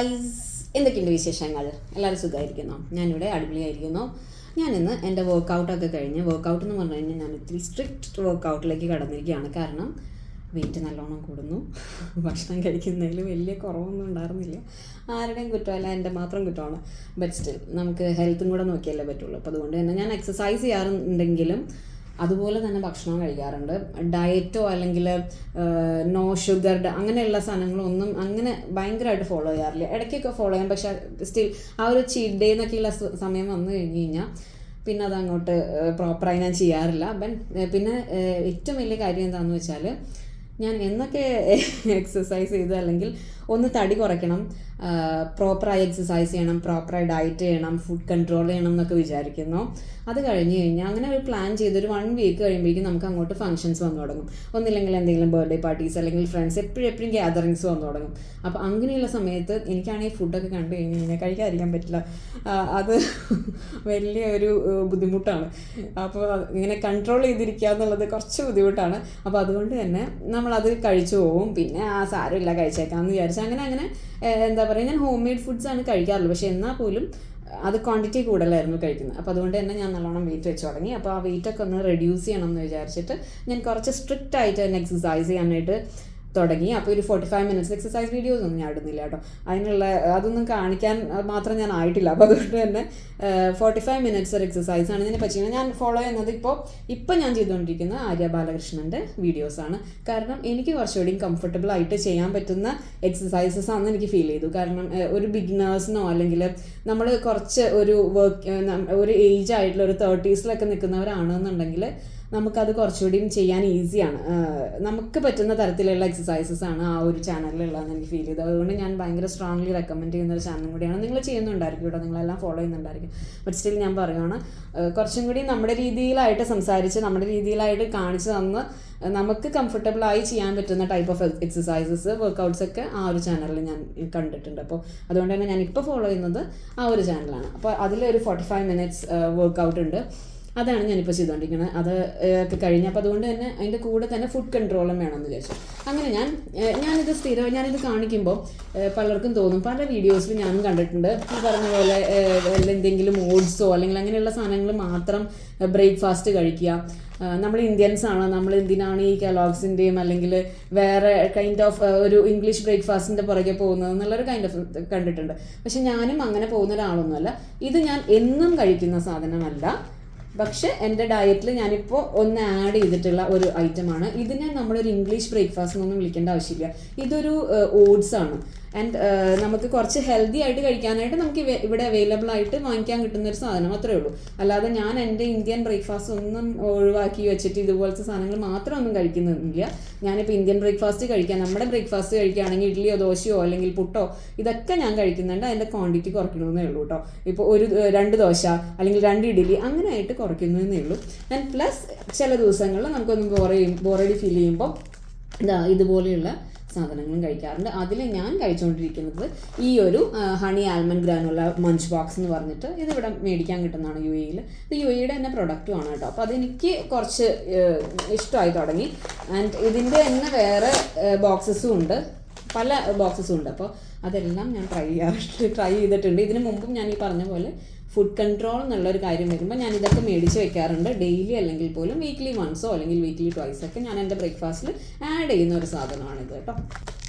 Guys, എന്തൊക്കെയുണ്ട് വിശേഷങ്ങൾ? എല്ലാവരും സുഖമായിരിക്കുന്നോ? ഞാനിവിടെ അടിപൊളിയായിരിക്കുന്നു. ഞാനിന്ന് എൻ്റെ വർക്കൗട്ടൊക്കെ കഴിഞ്ഞ്, വർക്കൗട്ട് എന്ന് പറഞ്ഞു കഴിഞ്ഞാൽ ഞാൻ ഇത്തിരി സ്ട്രിക്റ്റ് വർക്കൗട്ടിലേക്ക് കടന്നിരിക്കുകയാണ്. കാരണം വെയിറ്റ് നല്ലോണം കൂടുന്നു. ഭക്ഷണം കഴിക്കുന്നതിൽ വലിയ കുറവൊന്നും ഉണ്ടായിരുന്നില്ല. ആരുടെയും കുറ്റമല്ല, എൻ്റെ മാത്രം കുറ്റമാണ്. ബട്ട് സ്റ്റിൽ നമുക്ക് ഹെൽത്തും കൂടെ നോക്കിയല്ലേ പറ്റുള്ളൂ. അപ്പോൾ അതുകൊണ്ട് തന്നെ ഞാൻ എക്സസൈസ് ചെയ്യാറുണ്ടെങ്കിലും അതുപോലെ തന്നെ ഭക്ഷണം കഴിക്കാറുണ്ട്. ഡയറ്റോ അല്ലെങ്കിൽ നോ ഷുഗർഡ് അങ്ങനെയുള്ള സാധനങ്ങളൊന്നും അങ്ങനെ ഭയങ്കരമായിട്ട് ഫോളോ ചെയ്യാറില്ല. ഇടയ്ക്കൊക്കെ ഫോളോ ചെയ്യാം, പക്ഷേ സ്റ്റിൽ ആ ഒരു ചീറ്റ് ഡേ എന്നൊക്കെയുള്ള സമയം വന്നു കഴിഞ്ഞ് കഴിഞ്ഞാൽ പിന്നെ അതങ്ങോട്ട് പ്രോപ്പറായി ഞാൻ ചെയ്യാറില്ല. പിന്നെ ഏറ്റവും വലിയ കാര്യം എന്താണെന്ന് വെച്ചാൽ, ഞാൻ എന്നൊക്കെ എക്സസൈസ് ചെയ്ത് അല്ലെങ്കിൽ ഒന്ന് തടി കുറയ്ക്കണം, പ്രോപ്പറായി എക്സസൈസ് ചെയ്യണം, പ്രോപ്പറായി ഡയറ്റ് ചെയ്യണം, ഫുഡ് കൺട്രോൾ ചെയ്യണം എന്നൊക്കെ വിചാരിക്കുന്നു, അത് കഴിഞ്ഞ് കഴിഞ്ഞാൽ അങ്ങനെ ഒരു പ്ലാൻ ചെയ്തൊരു 1 വീക്ക് കഴിയുമ്പോഴേക്കും നമുക്ക് അങ്ങോട്ട് ഫംഗ്ഷൻസ് വന്നു തുടങ്ങും. ഒന്നില്ലെങ്കിൽ എന്തെങ്കിലും ബർത്ത്ഡേ പാർട്ടീസ് അല്ലെങ്കിൽ ഫ്രണ്ട്സ് എപ്പോഴും ഗ്യാതറിങ്സ് വന്നു തുടങ്ങും. അപ്പോൾ അങ്ങനെയുള്ള സമയത്ത് എനിക്കാണെങ്കിൽ ഫുഡൊക്കെ കണ്ടു കഴിഞ്ഞ് കഴിഞ്ഞാൽ കഴിക്കാതിരിക്കാൻ പറ്റില്ല. അത് വലിയ ഒരു ബുദ്ധിമുട്ടാണ്. അപ്പോൾ ഇങ്ങനെ കൺട്രോൾ ചെയ്തിരിക്കുക എന്നുള്ളത് കുറച്ച് ബുദ്ധിമുട്ടാണ്. അപ്പോൾ അതുകൊണ്ട് തന്നെ നമ്മളത് കഴിച്ചു പോകും. പിന്നെ സാരമില്ല കഴിച്ചേക്കാമെന്ന് വിചാരിച്ചു അങ്ങനെ എന്താ പറയുക, ഞാൻ ഹോം മെയ്ഡ് ഫുഡ്സാണ് കഴിക്കാറുള്ളൂ. പക്ഷേ എന്നാൽ പോലും അത് ക്വാണ്ടിറ്റി കൂടുതലായിരുന്നു കഴിക്കുന്നത്. അപ്പോൾ അതുകൊണ്ട് തന്നെ ഞാൻ നല്ലോണം വെയിറ്റ് വെച്ച് തുടങ്ങി. അപ്പോൾ ആ വെയിറ്റൊക്കെ ഒന്ന് റെഡ്യൂസ് ചെയ്യണം എന്ന് വിചാരിച്ചിട്ട് ഞാൻ കുറച്ച് സ്ട്രിക്റ്റ് ആയിട്ട് തന്നെ എക്സസൈസ് ചെയ്യാനായിട്ട് തുടങ്ങി. അപ്പോൾ ഒരു 45 മിനിറ്റ്സ് എക്സസൈസ് വീഡിയോസ് ഒന്നും ഞാൻ ഇടുന്നില്ല കേട്ടോ. അതൊന്നും കാണിക്കാൻ മാത്രം ഞാൻ ആയിട്ടില്ല. അപ്പോൾ അതുകൊണ്ട് തന്നെ 45 മിനിറ്റ്സ് ഒരു എക്സസൈസാണ് ഇതിനെ പറ്റി ഞാൻ ഫോളോ ചെയ്യുന്നത്. ഇപ്പോൾ ഞാൻ ചെയ്തുകൊണ്ടിരിക്കുന്ന ആര്യ ബാലകൃഷ്ണൻ്റെ വീഡിയോസാണ്. കാരണം എനിക്ക് കുറച്ചുകൂടി കംഫർട്ടബിൾ ആയിട്ട് ചെയ്യാൻ പറ്റുന്ന എക്സസൈസസ് ആണെന്ന് എനിക്ക് ഫീൽ ചെയ്തു. കാരണം ഒരു ബിഗിനേഴ്സിനോ അല്ലെങ്കിൽ നമ്മൾ കുറച്ച് ഒരു ഏജ് ആയിട്ടുള്ള ഒരു 30s നിൽക്കുന്നവരാണെന്നുണ്ടെങ്കിൽ നമുക്കത് കുറച്ചുകൂടിയും ചെയ്യാൻ ഈസിയാണ്. നമുക്ക് പറ്റുന്ന തരത്തിലുള്ള എക്സസൈസസ് ആണ് ആ ഒരു ചാനലിലുള്ളതെന്ന് എനിക്ക് ഫീൽ ചെയ്തു. അതുകൊണ്ട് ഞാൻ ഭയങ്കര സ്ട്രോങ്ലി റെക്കമെൻഡ് ചെയ്യുന്ന ഒരു ചാനലും കൂടിയാണ്. നിങ്ങൾ ചെയ്യുന്നുണ്ടായിരിക്കും കേട്ടോ, നിങ്ങളെല്ലാം ഫോളോ ചെയ്യുന്നുണ്ടായിരിക്കും. ബട്ട് സ്റ്റിൽ ഞാൻ പറയുകയാണ്, കുറച്ചും കൂടി നമ്മുടെ രീതിയിലായിട്ട് സംസാരിച്ച് നമ്മുടെ രീതിയിലായിട്ട് കാണിച്ചു തന്ന് നമുക്ക് കംഫർട്ടബിളായി ചെയ്യാൻ പറ്റുന്ന ടൈപ്പ് ഓഫ് എക്സസൈസസ് വർക്കൗട്ട്സ് ഒക്കെ ആ ഒരു ചാനലിൽ ഞാൻ കണ്ടിട്ടുണ്ട്. അപ്പോൾ അതുകൊണ്ട് തന്നെ ഞാൻ ഇപ്പോൾ ഫോളോ ചെയ്യുന്നത് ആ ഒരു ചാനലാണ്. അപ്പോൾ അതിലൊരു 45 മിനിറ്റ്സ് വർക്കൗട്ട് ഉണ്ട്. അതാണ് ഞാനിപ്പോൾ ചെയ്തുകൊണ്ടിരിക്കുന്നത്. അത് ഒക്കെ കഴിഞ്ഞപ്പോൾ അതുകൊണ്ട് തന്നെ അതിൻ്റെ കൂടെ തന്നെ ഫുഡ് കൺട്രോളും വേണമെന്ന് വിചാരിച്ചു. അങ്ങനെ ഞാനിത് ഞാനിത് കാണിക്കുമ്പോൾ പലർക്കും തോന്നും, പല വീഡിയോസിലും ഞാനും കണ്ടിട്ടുണ്ട്, ഈ പറഞ്ഞ പോലെ എന്തെങ്കിലും ഓട്സോ അല്ലെങ്കിൽ അങ്ങനെയുള്ള സാധനങ്ങൾ മാത്രം ബ്രേക്ക്ഫാസ്റ്റ് കഴിക്കുക. നമ്മൾ ഇന്ത്യൻസ് ആണ്, നമ്മൾ എന്തിനാണ് ഈ കെലോഗ്സിൻ്റെയും അല്ലെങ്കിൽ വേറെ കൈൻഡ് ഓഫ് ഒരു ഇംഗ്ലീഷ് ബ്രേക്ക്ഫാസ്റ്റിൻ്റെ പുറകെ പോകുന്നത് എന്നുള്ളൊരു കൈൻഡ് ഓഫ് കണ്ടിട്ടുണ്ട്. പക്ഷെ ഞാനും അങ്ങനെ പോകുന്ന ഒരാളൊന്നുമല്ല. ഇത് ഞാൻ എന്നും കഴിക്കുന്ന സാധനമല്ല, പക്ഷെ എൻ്റെ ഡയറ്റിൽ ഞാനിപ്പോൾ ഒന്ന് ആഡ് ചെയ്തിട്ടുള്ള ഒരു ഐറ്റമാണ്. ഇതിനെ നമ്മളൊരു ഇംഗ്ലീഷ് ബ്രേക്ക്ഫാസ്റ്റ് എന്നൊന്നും വിളിക്കേണ്ട ആവശ്യമില്ല. ഇതൊരു ഓട്സ് ആണ്. ആൻഡ് നമുക്ക് കുറച്ച് ഹെൽത്തി ആയിട്ട് കഴിക്കാനായിട്ട് നമുക്ക് ഇവിടെ അവൈലബിൾ ആയിട്ട് വാങ്ങിക്കാൻ കിട്ടുന്നൊരു സാധനം, അത്രേ ഉള്ളൂ. അല്ലാതെ ഞാൻ എൻ്റെ ഇന്ത്യൻ ബ്രേക്ക്ഫാസ്റ്റ് ഒന്നും ഒഴിവാക്കി വെച്ചിട്ട് ഇതുപോലത്തെ സാധനങ്ങൾ മാത്രം ഒന്നും കഴിക്കുന്നില്ല. ഞാനിപ്പോൾ ഇന്ത്യൻ ബ്രേക്ക്ഫാസ്റ്റ് നമ്മുടെ ബ്രേക്ക്ഫാസ്റ്റ് കഴിക്കുകയാണെങ്കിൽ ഇഡ്ഡലിയോ ദോശയോ അല്ലെങ്കിൽ പുട്ടോ ഇതൊക്കെ ഞാൻ കഴിക്കുന്നുണ്ട്. അതിൻ്റെ ക്വാണ്ടിറ്റി കുറയ്ക്കണമെന്നേ ഉള്ളൂ കേട്ടോ. ഇപ്പോൾ 2 ദോശ അല്ലെങ്കിൽ 2 ഇഡ്ഡലി അങ്ങനെ ആയിട്ട് കുറയ്ക്കുന്നതേ ഉള്ളൂ. ആൻഡ് പ്ലസ് ചില ദിവസങ്ങളിൽ നമുക്കൊന്ന് ബോറടി ഫീൽ ചെയ്യുമ്പോൾ ഇതുപോലെയുള്ള സാധനങ്ങളും കഴിക്കാറുണ്ട്. അതിൽ ഞാൻ കഴിച്ചുകൊണ്ടിരിക്കുന്നത് ഈ ഒരു ഹണി ആൽമണ്ട് ഗ്രാനുള്ള മഞ്ച് ബോക്സ് എന്ന് പറഞ്ഞിട്ട് ഇതിവിടെ മേടിക്കാൻ കിട്ടുന്നതാണ് UAE-യിൽ. ഇത് UAE-യുടെ തന്നെ പ്രൊഡക്റ്റുമാണ് കേട്ടോ. അപ്പോൾ അതെനിക്ക് കുറച്ച് ഇഷ്ടമായി തുടങ്ങി. ആൻഡ് ഇതിൻ്റെ തന്നെ വേറെ ബോക്സസും ഉണ്ട്, പല ബോക്സസും ഉണ്ട്. അപ്പോൾ അതെല്ലാം ഞാൻ ട്രൈ ചെയ്തിട്ടുണ്ട്. ഇതിന് മുമ്പും ഞാൻ ഈ പറഞ്ഞ പോലെ ഫുഡ് കൺട്രോൾ എന്നുള്ളൊരു കാര്യം വരുമ്പോൾ ഞാൻ ഇതൊക്കെ മേടിച്ച് വെക്കാറുണ്ട്. ഡെയിലി അല്ലെങ്കിൽ പോലും വീക്ക്ലി വൺസോ അല്ലെങ്കിൽ വീക്ക്ലി ട്വൈസ് ഒക്കെ ഞാൻ എൻ്റെ ബ്രേക്ക്ഫാസ്റ്റിൽ ആഡ് ചെയ്യുന്ന ഒരു സാധനമാണിത് കേട്ടോ.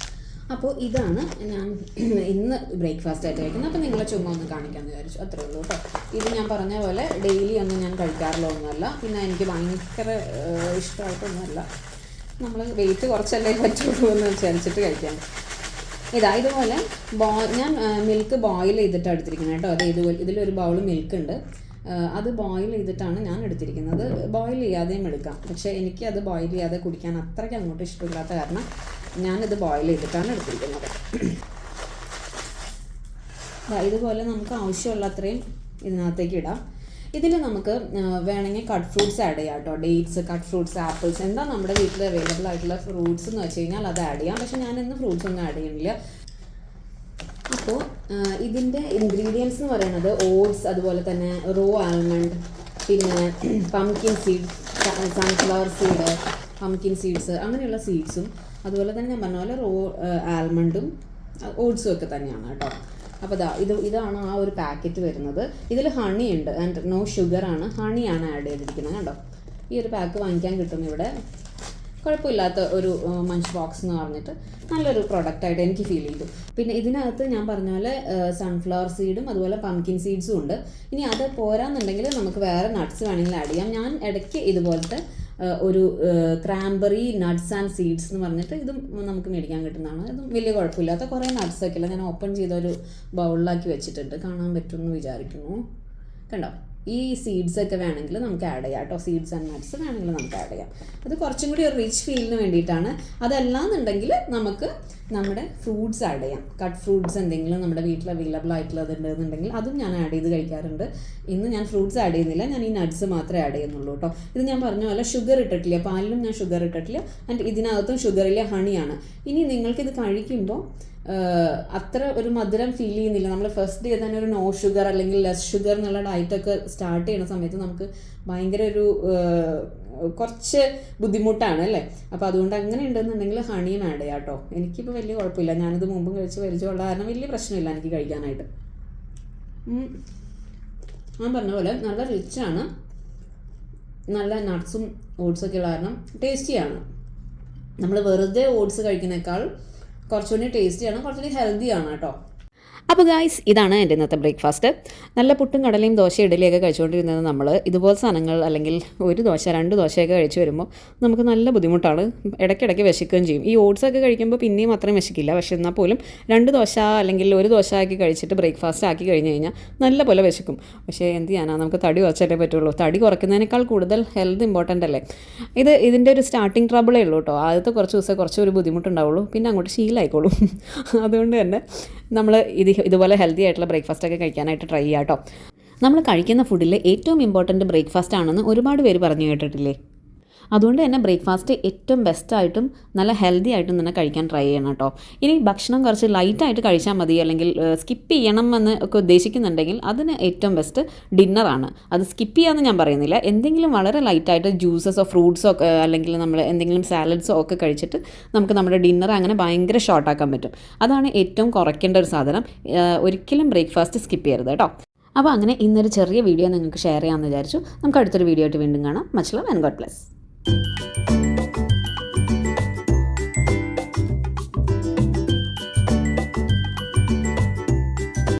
അപ്പോൾ ഇതാണ് ഞാൻ ഇന്ന് ബ്രേക്ക്ഫാസ്റ്റ് ആയിട്ട് കഴിക്കുന്നത്. അപ്പോൾ നിങ്ങളെ ചുമ്മാ ഒന്ന് കാണിക്കാമെന്ന് വിചാരിച്ചു, അത്രേ ഉള്ളൂ കേട്ടോ. ഇത് ഞാൻ പറഞ്ഞ പോലെ ഡെയിലി ഒന്നും ഞാൻ കഴിക്കാറുള്ള ഒന്നുമല്ല. പിന്നെ എനിക്ക് ഭയങ്കര ഇഷ്ടമായിട്ടൊന്നുമല്ല. നമ്മൾ വെയിറ്റ് കുറച്ചല്ലേ പറ്റുള്ളൂ എന്ന് വിചാരിച്ചിട്ട് കഴിക്കാൻ. ഇതുപോലെ ഞാൻ മിൽക്ക് ബോയിൽ ചെയ്തിട്ടാണ് എടുത്തിരിക്കുന്നത് കേട്ടോ. അത് ഇതിലൊരു ബൗൾ മിൽക്ക് ഉണ്ട്, അത് ബോയിൽ ചെയ്തിട്ടാണ് ഞാൻ എടുത്തിരിക്കുന്നത്. ബോയിൽ ചെയ്യാതെയും എടുക്കാം, പക്ഷേ എനിക്ക് അത് ബോയിൽ ചെയ്യാതെ കുടിക്കാൻ അത്രയ്ക്ക് അങ്ങോട്ട് ഇഷ്ടമില്ലാത്ത കാരണം ഞാനിത് ബോയിൽ ചെയ്തിട്ടാണ് എടുത്തിരിക്കുന്നത്. ഇതുപോലെ നമുക്ക് ആവശ്യമുള്ള അത്രയും ഇതിനകത്തേക്ക് ഇടാം. ഇതിൽ നമുക്ക് വേണമെങ്കിൽ കട്ട് ഫ്രൂട്ട്സ് ആഡ് ചെയ്യാം കേട്ടോ. ഡേറ്റ്സ്, കട്ട് ഫ്രൂട്ട്സ്, ആപ്പിൾസ്, എന്താ നമ്മുടെ വീട്ടിൽ അവൈലബിൾ ആയിട്ടുള്ള ഫ്രൂട്ട്സ് എന്ന് വെച്ച് കഴിഞ്ഞാൽ അത് ആഡ് ചെയ്യാം. പക്ഷേ ഞാനിന്ന് ഫ്രൂട്ട്സ് ഒന്നും ആഡ് ചെയ്യുന്നില്ല. അപ്പോൾ ഇതിൻ്റെ ഇൻഗ്രീഡിയൻസ് എന്ന് പറയുന്നത് ഓട്സ്, അതുപോലെ തന്നെ റോ ആൽമണ്ട്, പിന്നെ pumpkin seed, sunflower seed, pumpkin seeds അങ്ങനെയുള്ള സീഡ്സും, അതുപോലെ തന്നെ ഞാൻ പറഞ്ഞ പോലെ റോ ആൽമണ്ടും ഓട്സും ഒക്കെ തന്നെയാണ് കേട്ടോ. അപ്പോൾ ഇതാണ് ആ ഒരു പാക്കറ്റ് വരുന്നത്. ഇതിൽ ഹണി ഉണ്ട് ആൻഡ് നോ ഷുഗറാണ്, ഹണിയാണ് ആഡ് ചെയ്തിരിക്കുന്നത് കണ്ടോ. ഈ ഒരു പാക്ക് വാങ്ങിക്കാൻ കിട്ടും ഇവിടെ. കുഴപ്പമില്ലാത്ത ഒരു മഞ്ച് ബോക്സ് എന്ന് പറഞ്ഞിട്ട് നല്ലൊരു പ്രൊഡക്റ്റായിട്ട് എനിക്ക് ഫീൽ ചെയ്തു. പിന്നെ ഇതിനകത്ത് ഞാൻ പറഞ്ഞ പോലെ സൺഫ്ലവർ സീഡും അതുപോലെ പംകിൻ സീഡ്സും ഉണ്ട്. ഇനി അത് പോരാന്നുണ്ടെങ്കിൽ നമുക്ക് വേറെ നട്ട്സ് വേണമെങ്കിൽ ആഡ് ചെയ്യാം. ഞാൻ ഇടയ്ക്ക് ഇതുപോലത്തെ ഒരു ക്രാംബെറി നട്ട്സ് ആൻഡ് സീഡ്സ് എന്ന് പറഞ്ഞിട്ട് ഇതും നമുക്ക് മേടിക്കാൻ കിട്ടുന്നതാണ്. ഇതും വലിയ കുഴപ്പമില്ലാത്ത കുറേ നട്ട്സൊക്കെ ഇല്ല. ഞാൻ ഓപ്പൺ ചെയ്തൊരു ബൗളിലാക്കി വെച്ചിട്ടുണ്ട്, കാണാൻ പറ്റുമെന്ന് വിചാരിക്കുന്നു. കണ്ടോ, ഈ സീഡ്സൊക്കെ വേണമെങ്കിൽ നമുക്ക് ആഡ് ചെയ്യാം കേട്ടോ. സീഡ്സ് ആൻഡ് നട്ട്സ് വേണമെങ്കിൽ നമുക്ക് ആഡ് ചെയ്യാം. അത് കുറച്ചും കൂടി ഒരു റിച്ച് ഫീലിന് വേണ്ടിയിട്ടാണ്. അതല്ലാന്നുണ്ടെങ്കിൽ നമുക്ക് നമ്മുടെ ഫ്രൂട്ട്സ് ആഡ് ചെയ്യാം. കട്ട് ഫ്രൂട്ട്സ് എന്തെങ്കിലും നമ്മുടെ വീട്ടിൽ അവൈലബിൾ ആയിട്ടുള്ളത് ഉണ്ടെന്നുണ്ടെങ്കിൽ അതും ഞാൻ ആഡ് ചെയ്ത് കഴിക്കാറുണ്ട്. ഇന്ന് ഞാൻ ഫ്രൂട്ട്സ് ആഡ് ചെയ്യുന്നില്ല, ഞാൻ ഈ നട്ട്സ് മാത്രമേ ആഡ് ചെയ്യുന്നുള്ളൂ കേട്ടോ. ഇത് ഞാൻ പറഞ്ഞ പോലെ ഷുഗർ ഇട്ടിട്ടില്ല, പാലിലും ഞാൻ ഷുഗർ ഇട്ടിട്ടില്ല. ആൻഡ് ഇതിനകത്തും ഷുഗറില്ല, ഹണിയാണ്. ഇനി നിങ്ങൾക്കിത് കഴിക്കുമ്പോൾ അത്ര ഒരു മധുരം ഫീൽ ചെയ്യുന്നില്ല. നമ്മൾ ഫസ്റ്റ് ഡേ തന്നെ ഒരു നോ ഷുഗർ അല്ലെങ്കിൽ ലെസ് ഷുഗർ എന്നുള്ള ഡയറ്റൊക്കെ സ്റ്റാർട്ട് ചെയ്യുന്ന സമയത്ത് നമുക്ക് ഭയങ്കര ഒരു കുറച്ച് ബുദ്ധിമുട്ടാണ് അല്ലേ. അപ്പോൾ അതുകൊണ്ട് അങ്ങനെ ഉണ്ടെന്നുണ്ടെങ്കിൽ ഹണിയും ആഡ് ചെയ്യാം കേട്ടോ. എനിക്കിപ്പോൾ വലിയ കുഴപ്പമില്ല, ഞാനിത് മുമ്പും കഴിച്ച് പരിചയമുള്ള കാരണം വലിയ പ്രശ്നമില്ല എനിക്ക് കഴിക്കാനായിട്ട്. ഞാൻ പറഞ്ഞ പോലെ നല്ല റിച്ചാണ്, നല്ല നട്ട്സും ഓട്സൊക്കെ ഉള്ള കാരണം ടേസ്റ്റിയാണ്. നമ്മൾ വെറുതെ ഓട്സ് കഴിക്കുന്നേക്കാൾ കുറച്ചുകൂടി ടേസ്റ്റിയാണ്, കുറച്ചുകൂടി ഹെൽത്തിയാണ് കേട്ടോ. അപ്പോൾ ഗായ്സ്, ഇതാണ് എൻ്റെ ഇന്നത്തെ ബ്രേക്ക്ഫാസ്റ്റ്. നല്ല പുട്ടും കടലയും ദോശ ഇഡലിയൊക്കെ കഴിച്ചുകൊണ്ടിരുന്നത് നമ്മൾ ഇതുപോലെ സാധനങ്ങൾ അല്ലെങ്കിൽ ഒരു ദോശ 2 ദോശയൊക്കെ കഴിച്ച് വരുമ്പോൾ നമുക്ക് നല്ല ബുദ്ധിമുട്ടാണ്. ഇടയ്ക്കിടയ്ക്ക് വിശക്കുകയും ചെയ്യും. ഈ ഓട്സൊക്കെ കഴിക്കുമ്പോൾ പിന്നെയും അത്രയും വിശക്കില്ല. പക്ഷേ എന്നാൽ പോലും 2 ദോശ അല്ലെങ്കിൽ ഒരു ദോശ ആക്കി കഴിച്ചിട്ട് ബ്രേക്ക്ഫാസ്റ്റ് ആക്കി കഴിഞ്ഞ് കഴിഞ്ഞാൽ നല്ല പോലെ വിശക്കും. പക്ഷേ എന്ത് ചെയ്യാനാണ്, നമുക്ക് തടി കുറച്ചല്ലേ പറ്റുള്ളൂ. തടി കുറയ്ക്കുന്നതിനേക്കാൾ കൂടുതൽ ഹെൽത്ത് ഇമ്പോർട്ടൻ്റ് അല്ലേ. ഇതിൻ്റെ ഒരു സ്റ്റാർട്ടിങ് ട്രബിളേ ഉള്ളൂ കേട്ടോ. ആദ്യത്തെ കുറച്ച് ദിവസം കുറച്ചൊരു ബുദ്ധിമുട്ടുണ്ടാവുള്ളൂ, പിന്നെ അങ്ങോട്ട് ശീലമായിക്കോളും. അതുകൊണ്ട് തന്നെ നമ്മൾ ഇതുപോലെ ഹെൽത്തി ആയിട്ടുള്ള ബ്രേക്ക്ഫാസ്റ്റൊക്കെ കഴിക്കാനായിട്ട് ട്രൈ ചെയ്യാം കേട്ടോ. നമ്മൾ കഴിക്കുന്ന ഫുഡിൽ ഏറ്റവും ഇമ്പോർട്ടൻറ്റ് ബ്രേക്ക്ഫാസ്റ്റ് ആണെന്ന് ഒരുപാട് പേര് പറഞ്ഞു കേട്ടിട്ടില്ലേ. അതുകൊണ്ട് തന്നെ ബ്രേക്ക്ഫാസ്റ്റ് ഏറ്റവും ബെസ്റ്റായിട്ടും നല്ല ഹെൽത്തി ആയിട്ടും തന്നെ കഴിക്കാൻ ട്രൈ ചെയ്യണം കേട്ടോ. ഇനി ഭക്ഷണം കുറച്ച് ലൈറ്റായിട്ട് കഴിച്ചാൽ മതി അല്ലെങ്കിൽ സ്കിപ്പ് ചെയ്യണം എന്ന് ഒക്കെ ഉദ്ദേശിക്കുന്നുണ്ടെങ്കിൽ അതിന് ഏറ്റവും ബെസ്റ്റ് ഡിന്നറാണ്. അത് സ്കിപ്പ് ചെയ്യാമെന്ന് ഞാൻ പറയുന്നില്ല. എന്തെങ്കിലും വളരെ ലൈറ്റായിട്ട് ജ്യൂസസോ ഫ്രൂട്ട്സോ ഒക്കെ അല്ലെങ്കിൽ നമ്മൾ എന്തെങ്കിലും സാലഡ്സോ ഒക്കെ കഴിച്ചിട്ട് നമുക്ക് നമ്മുടെ ഡിന്നർ അങ്ങനെ ഭയങ്കര ഷോർട്ടാക്കാൻ പറ്റും. അതാണ് ഏറ്റവും കുറയ്ക്കേണ്ട ഒരു സാധനം. ഒരിക്കലും ബ്രേക്ക്ഫാസ്റ്റ് സ്കിപ്പ് ചെയ്യരുത് കേട്ടോ. അപ്പോൾ അങ്ങനെ ഇന്നൊരു ചെറിയ വീഡിയോ നിങ്ങൾക്ക് ഷെയർ ചെയ്യാമെന്ന് വിചാരിച്ചു. നമുക്ക് അടുത്തൊരു വീഡിയോ ആയിട്ട് വീണ്ടും കാണാം. Much love and God bless.